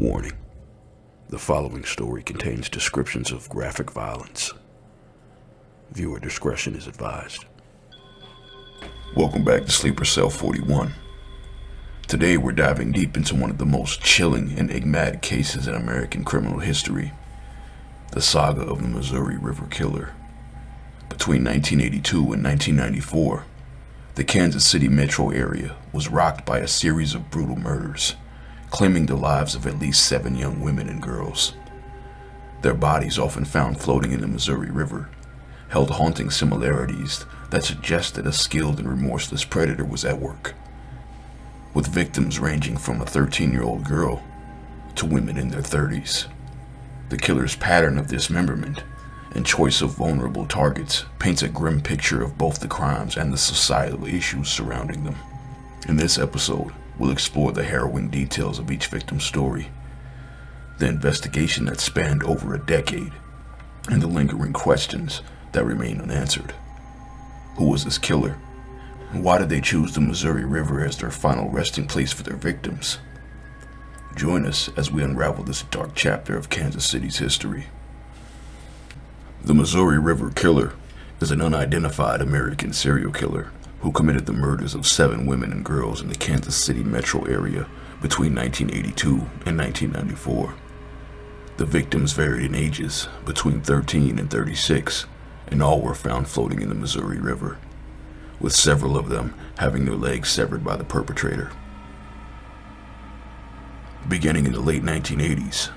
Warning: the following story contains descriptions of graphic violence. Viewer discretion is advised. Welcome back to Sleeper Cell 41. Today we're diving deep into one of the most chilling and enigmatic cases in American criminal history, the saga of the Missouri River Killer. Between 1982 and 1994, the Kansas City metro area was rocked by a series of brutal murders, claiming the lives of at least 7 young women and girls. Their bodies, often found floating in the Missouri River, held haunting similarities that suggested a skilled and remorseless predator was at work, with victims ranging from a 13-year-old girl to women in their 30s. The killer's pattern of dismemberment and choice of vulnerable targets paints a grim picture of both the crimes and the societal issues surrounding them. In this episode, we'll explore the harrowing details of each victim's story, the investigation that spanned over a decade, and the lingering questions that remain unanswered. Who was this killer? And why did they choose the Missouri River as their final resting place for their victims? Join us as we unravel this dark chapter of Kansas City's history. The Missouri River Killer is an unidentified American serial killer who committed the murders of 7 women and girls in the Kansas City metro area between 1982 and 1994. The victims varied in ages, between 13 and 36, and all were found floating in the Missouri River, with several of them having their legs severed by the perpetrator. Beginning in the late 1980s,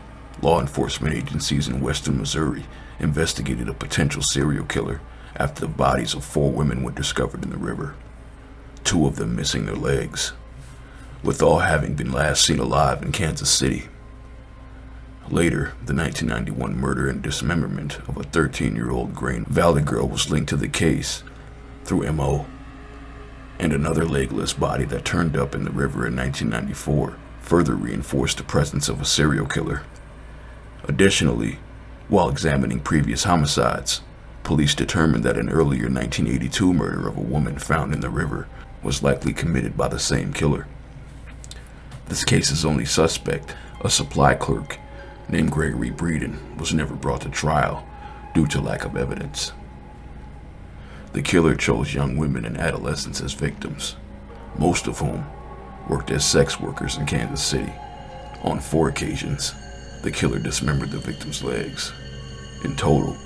law enforcement agencies in western Missouri investigated a potential serial killer after the bodies of 4 women were discovered in the river, 2 of them missing their legs, with all having been last seen alive in Kansas City. Later, the 1991 murder and dismemberment of a 13-year-old Grain Valley girl was linked to the case through MO, and another legless body that turned up in the river in 1994 further reinforced the presence of a serial killer. Additionally, while examining previous homicides, police determined that an earlier 1982 murder of a woman found in the river was likely committed by the same killer. This case's only suspect, a supply clerk named Gregory Breeden, was never brought to trial due to lack of evidence. The killer chose young women and adolescents as victims, most of whom worked as sex workers in Kansas City. On 4 occasions, the killer dismembered the victims' legs. In total,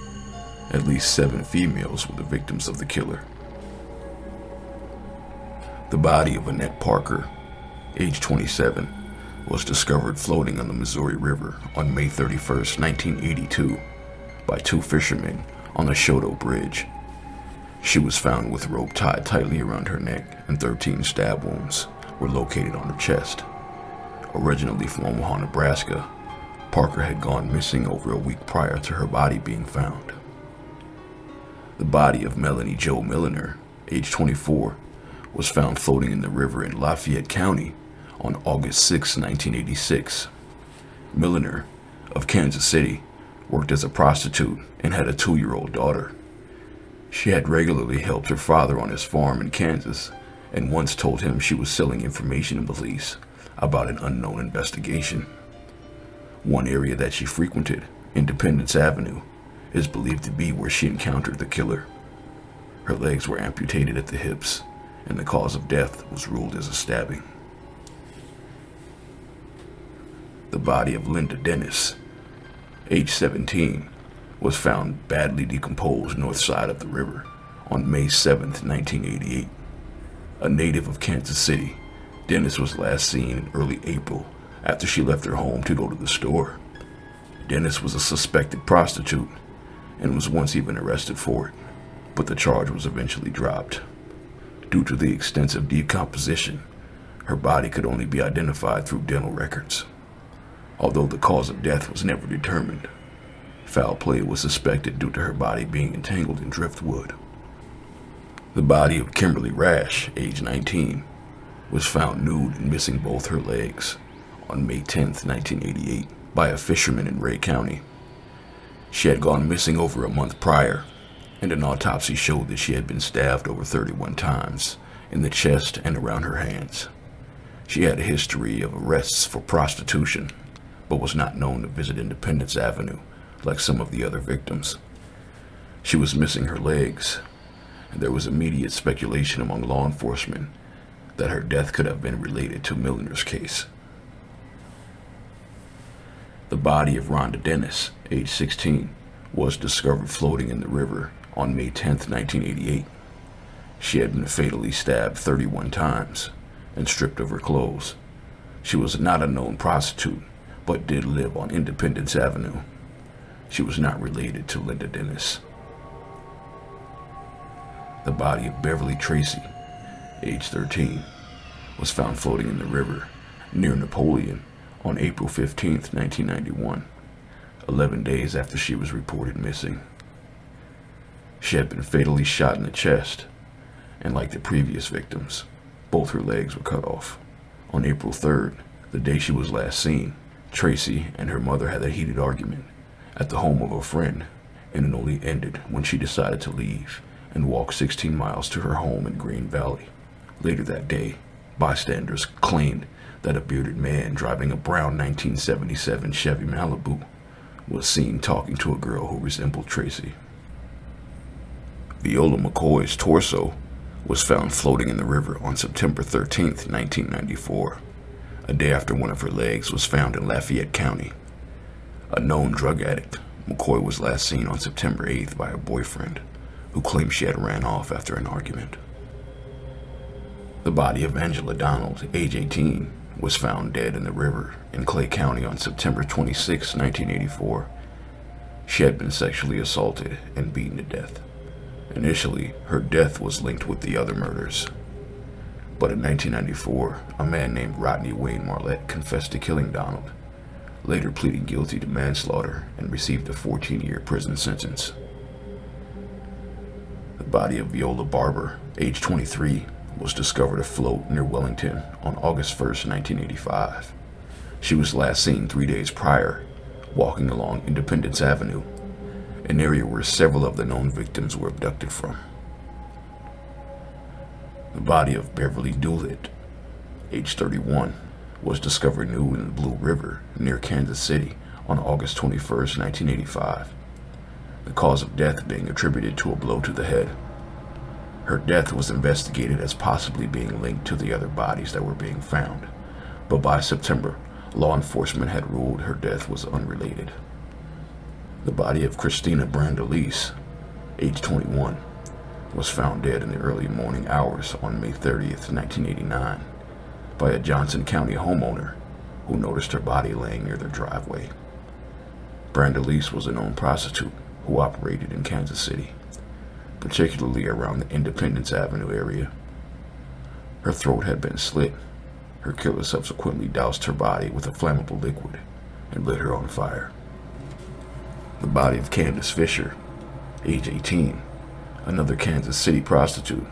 at least 7 females were the victims of the killer. The body of Annette Parker, age 27, was discovered floating on the Missouri River on May 31st, 1982, by 2 fishermen on the Shoto Bridge. She was found with rope tied tightly around her neck, and 13 stab wounds were located on her chest. Originally from Omaha, Nebraska, Parker had gone missing over a week prior to her body being found. The body of Melody Jo Milliner, age 24, was found floating in the river in Lafayette County on August 6, 1986. Milliner, of Kansas City, worked as a prostitute and had a 2-year-old daughter. She had regularly helped her father on his farm in Kansas and once told him she was selling information to police about an unknown investigation. One area that she frequented, Independence Avenue, is believed to be where she encountered the killer. Her legs were amputated at the hips, and the cause of death was ruled as a stabbing. The body of Linda Dennis, age 17, was found badly decomposed north side of the river on May 7, 1988. A native of Kansas City, Dennis was last seen in early April after she left her home to go to the store. Dennis was a suspected prostitute and was once even arrested for it, but the charge was eventually dropped. Due to the extensive decomposition, her body could only be identified through dental records. Although the cause of death was never determined, foul play was suspected due to her body being entangled in driftwood. The body of Kimberly Rash, age 19, was found nude and missing both her legs on May 10, 1988, by a fisherman in Ray County. She had gone missing over a month prior, and an autopsy showed that she had been stabbed over 31 times in the chest and around her hands. She had a history of arrests for prostitution, but was not known to visit Independence Avenue like some of the other victims. She was missing her legs, and there was immediate speculation among law enforcement that her death could have been related to Milliner's case. The body of Rhonda Dennis, age 16, was discovered floating in the river on May 10, 1988. She had been fatally stabbed 31 times and stripped of her clothes. She was not a known prostitute, but did live on Independence Avenue. She was not related to Linda Dennis. The body of Beverly Tracy, age 13, was found floating in the river near Napoleon on April 15, 1991, 11 days after she was reported missing. She had been fatally shot in the chest, and like the previous victims, both her legs were cut off. On April 3rd, the day she was last seen, Tracy and her mother had a heated argument at the home of a friend, and it only ended when she decided to leave and walk 16 miles to her home in Green Valley. Later that day, bystanders claimed that a bearded man driving a brown 1977 Chevy Malibu was seen talking to a girl who resembled Tracy. Viola McCoy's torso was found floating in the river on September 13, 1994, a day after one of her legs was found in Lafayette County. A known drug addict, McCoy was last seen on September 8th by her boyfriend, who claimed she had ran off after an argument. The body of Angela Donald, age 18, was found dead in the river in Clay County on September 26, 1984. She had been sexually assaulted and beaten to death. Initially, her death was linked with the other murders. But in 1994, a man named Rodney Wayne Marlette confessed to killing Donald, later pleading guilty to manslaughter and received a 14-year prison sentence. The body of Viola Barber, age 23, was discovered afloat near Wellington on August 1, 1985. She was last seen 3 days prior, walking along Independence Avenue, an area where several of the known victims were abducted from. The body of Beverly Doolittle, age 31, was discovered nude in the Blue River near Kansas City on August 21, 1985, the cause of death being attributed to a blow to the head. Her death was investigated as possibly being linked to the other bodies that were being found, but by September, law enforcement had ruled her death was unrelated. The body of Christina Brandalise, age 21, was found dead in the early morning hours on May 30th, 1989, by a Johnson County homeowner who noticed her body laying near their driveway. Brandalise was a known prostitute who operated in Kansas City, particularly around the Independence Avenue area. Her throat had been slit. Her killer subsequently doused her body with a flammable liquid and lit her on fire. The body of Candace Fisher, age 18, another Kansas City prostitute,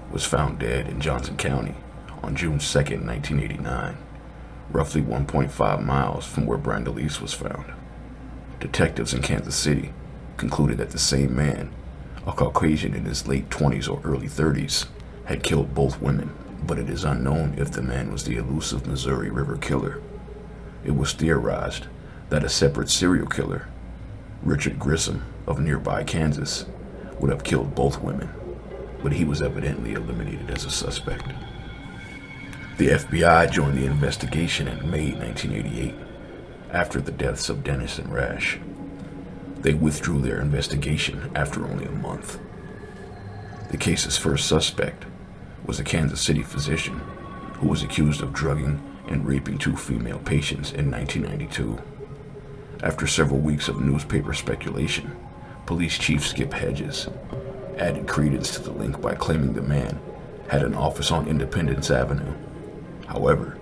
was found dead in Johnson County on June 2, 1989, roughly 1.5 miles from where Brandalise was found. Detectives in Kansas City concluded that the same man, a Caucasian in his late 20s or early 30s, had killed both women, but it is unknown if the man was the elusive Missouri River Killer. It was theorized that a separate serial killer, Richard Grissom of nearby Kansas, would have killed both women, but he was evidently eliminated as a suspect. The FBI joined the investigation in May 1988, after the deaths of Dennis and Rash. They withdrew their investigation after only a month. The case's first suspect was a Kansas City physician who was accused of drugging and raping 2 female patients in 1992. After several weeks of newspaper speculation, Police Chief Skip Hedges added credence to the link by claiming the man had an office on Independence Avenue. However,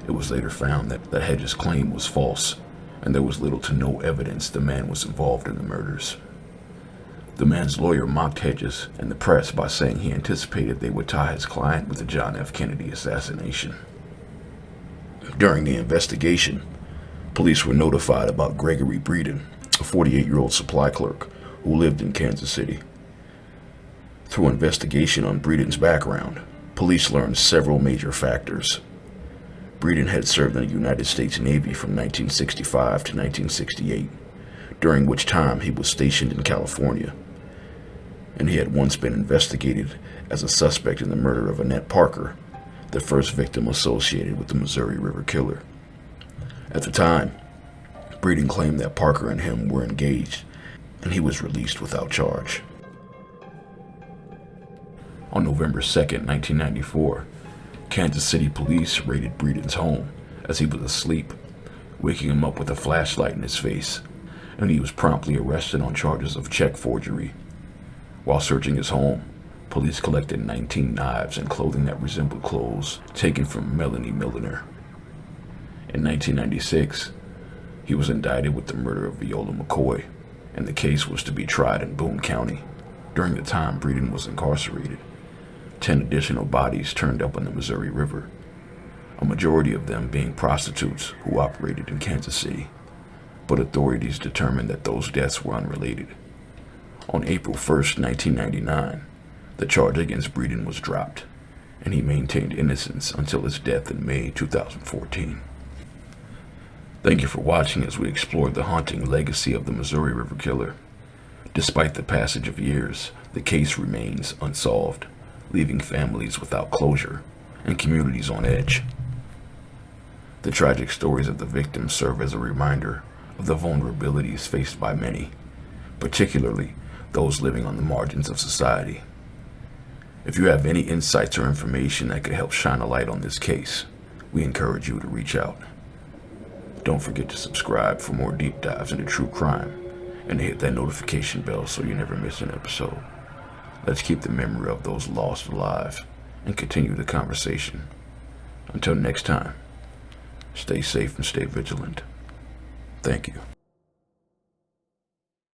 it was later found that Hedges' claim was false, and there was little to no evidence the man was involved in the murders. The man's lawyer mocked Hedges and the press by saying he anticipated they would tie his client with the John F. Kennedy assassination. During the investigation, police were notified about Gregory Breeden, a 48-year-old supply clerk who lived in Kansas City. Through investigation on Breeden's background, police learned several major factors. Breeden had served in the United States Navy from 1965 to 1968, during which time he was stationed in California, and he had once been investigated as a suspect in the murder of Annette Parker, the first victim associated with the Missouri River Killer. At the time, Breeden claimed that Parker and him were engaged, and he was released without charge. On November 2nd, 1994, Kansas City police raided Breeden's home as he was asleep, waking him up with a flashlight in his face, and he was promptly arrested on charges of check forgery. While searching his home, police collected 19 knives and clothing that resembled clothes taken from Melody Jo Milliner. In 1996, he was indicted with the murder of Viola McCoy, and the case was to be tried in Boone County. During the time Breeden was incarcerated, 10 additional bodies turned up on the Missouri River, a majority of them being prostitutes who operated in Kansas City, but authorities determined that those deaths were unrelated. On April 1st, 1999, the charge against Breeden was dropped, and he maintained innocence until his death in May 2014. Thank you for watching as we explored the haunting legacy of the Missouri River Killer. Despite the passage of years, the case remains unsolved, leaving families without closure and communities on edge. The tragic stories of the victims serve as a reminder of the vulnerabilities faced by many, particularly those living on the margins of society. If you have any insights or information that could help shine a light on this case, we encourage you to reach out. Don't forget to subscribe for more deep dives into true crime and to hit that notification bell so you never miss an episode. Let's keep the memory of those lost alive and continue the conversation. Until next time, stay safe and stay vigilant. Thank you.